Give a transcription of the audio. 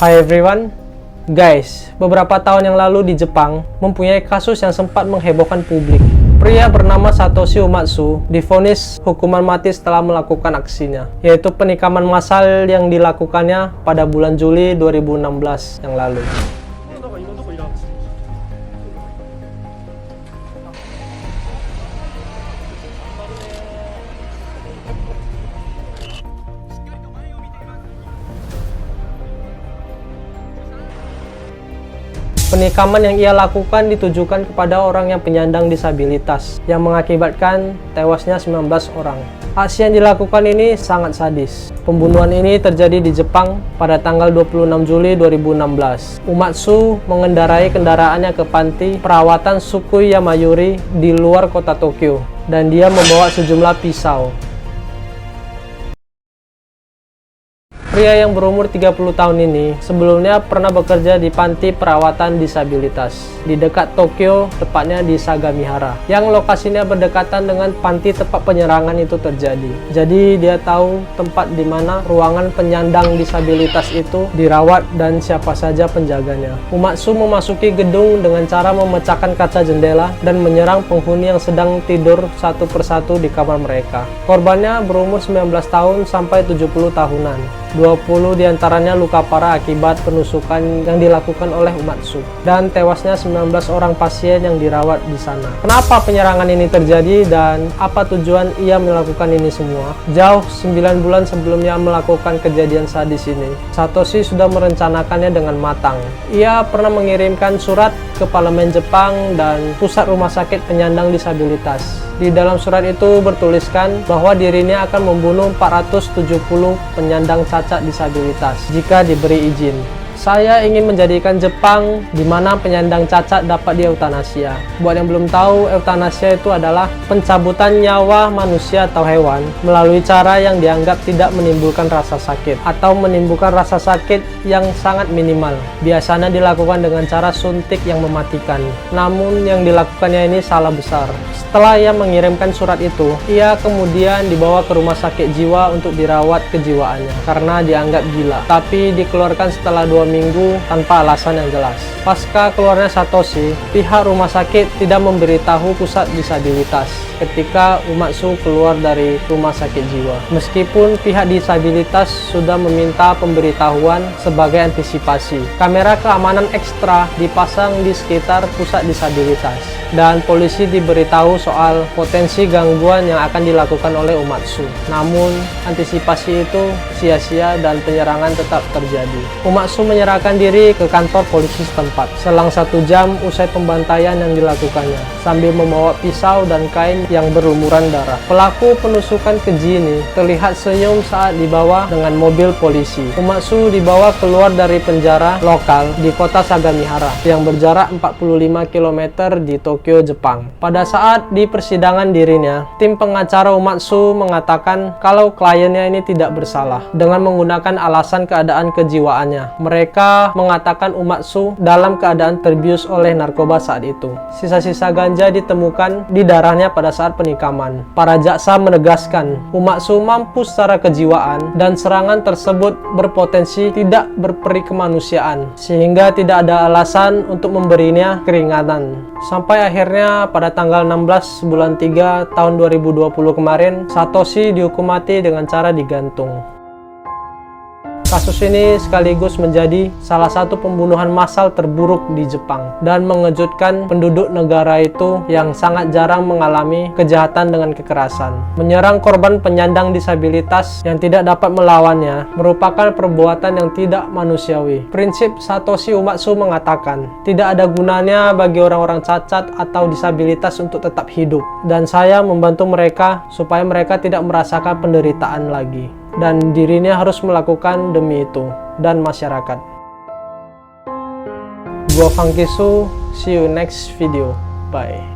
Hi everyone, guys, beberapa tahun yang lalu di Jepang mempunyai kasus yang sempat menghebohkan publik. Pria bernama Satoshi Umatsu divonis hukuman mati setelah melakukan aksinya, yaitu penikaman massal yang dilakukannya pada bulan Juli 2016 yang lalu. Penikaman yang ia lakukan ditujukan kepada orang yang penyandang disabilitas, yang mengakibatkan tewasnya 19 orang. Aksi yang dilakukan ini sangat sadis. Pembunuhan ini terjadi di Jepang pada tanggal 26 Juli 2016. Umatsu mengendarai kendaraannya ke panti perawatan Sukui Yamayuri di luar kota Tokyo, dan dia membawa sejumlah pisau. Pria yang berumur 30 tahun ini sebelumnya pernah bekerja di panti perawatan disabilitas di dekat Tokyo, tepatnya di Sagamihara, yang lokasinya berdekatan dengan panti tempat penyerangan itu terjadi. Jadi dia tahu tempat di mana ruangan penyandang disabilitas itu dirawat dan siapa saja penjaganya. Umatsu memasuki gedung dengan cara memecahkan kaca jendela dan menyerang penghuni yang sedang tidur satu persatu di kamar mereka. Korbannya berumur 19 tahun sampai 70 tahunan. 20 diantaranya luka parah akibat penusukan yang dilakukan oleh Umatsu, dan tewasnya 19 orang pasien yang dirawat di sana. Kenapa penyerangan ini terjadi dan apa tujuan ia melakukan ini semua? Jauh 9 bulan sebelumnya melakukan kejadian sadis ini, Satoshi sudah merencanakannya dengan matang. Ia pernah mengirimkan surat ke Parlemen Jepang dan Pusat Rumah Sakit Penyandang Disabilitas. Di dalam surat itu bertuliskan bahwa dirinya akan membunuh 470 penyandang cacat disabilitas jika diberi izin. Saya ingin menjadikan Jepang di mana penyandang cacat dapat dieutanasia. Buat yang belum tahu, eutanasia itu adalah pencabutan nyawa manusia atau hewan melalui cara yang dianggap tidak menimbulkan rasa sakit atau menimbulkan rasa sakit yang sangat minimal. Biasanya dilakukan dengan cara suntik yang mematikan. Namun yang dilakukannya ini salah besar. Setelah ia mengirimkan surat itu, ia kemudian dibawa ke rumah sakit jiwa untuk dirawat kejiwaannya karena dianggap gila. Tapi dikeluarkan setelah 2 minggu tanpa alasan yang jelas. Pasca keluarnya Satoshi, pihak rumah sakit tidak memberitahu pusat disabilitas ketika Umatsu keluar dari rumah sakit jiwa. Meskipun pihak disabilitas sudah meminta pemberitahuan sebagai antisipasi. Kamera keamanan ekstra dipasang di sekitar pusat disabilitas, dan polisi diberitahu soal potensi gangguan yang akan dilakukan oleh Umatsu. Namun, antisipasi itu sia-sia dan penyerangan tetap terjadi. Umatsu menyerahkan diri ke kantor polisi setempat selang 1 jam usai pembantaian yang dilakukannya, sambil membawa pisau dan kain yang berlumuran darah. Pelaku penusukan keji ini terlihat senyum saat dibawa dengan mobil polisi. Umatsu dibawa keluar dari penjara lokal di kota Sagamihara yang berjarak 45 km di Tokyo, Jepang. Pada saat di persidangan dirinya, tim pengacara Umatsu mengatakan kalau kliennya ini tidak bersalah dengan menggunakan alasan keadaan kejiwaannya. Mereka mengatakan Umatsu dalam keadaan terbius oleh narkoba saat itu. Sisa-sisa ganja ditemukan di darahnya pada saat penikaman. Para jaksa menegaskan Umatsu mampu secara kejiwaan dan serangan tersebut berpotensi tidak berperi kemanusiaan, sehingga tidak ada alasan untuk memberinya keringanan. Sampai akhirnya pada tanggal 16 bulan 3 tahun 2020 kemarin, Satoshi dihukum mati dengan cara digantung. Kasus ini sekaligus menjadi salah satu pembunuhan massal terburuk di Jepang dan mengejutkan penduduk negara itu yang sangat jarang mengalami kejahatan dengan kekerasan. Menyerang korban penyandang disabilitas yang tidak dapat melawannya merupakan perbuatan yang tidak manusiawi. Prinsip Satoshi Umatsu mengatakan, tidak ada gunanya bagi orang-orang cacat atau disabilitas untuk tetap hidup, dan saya membantu mereka supaya mereka tidak merasakan penderitaan lagi. Dan dirinya harus melakukan demi itu dan masyarakat. Gua Fangkisu, see you next video. Bye.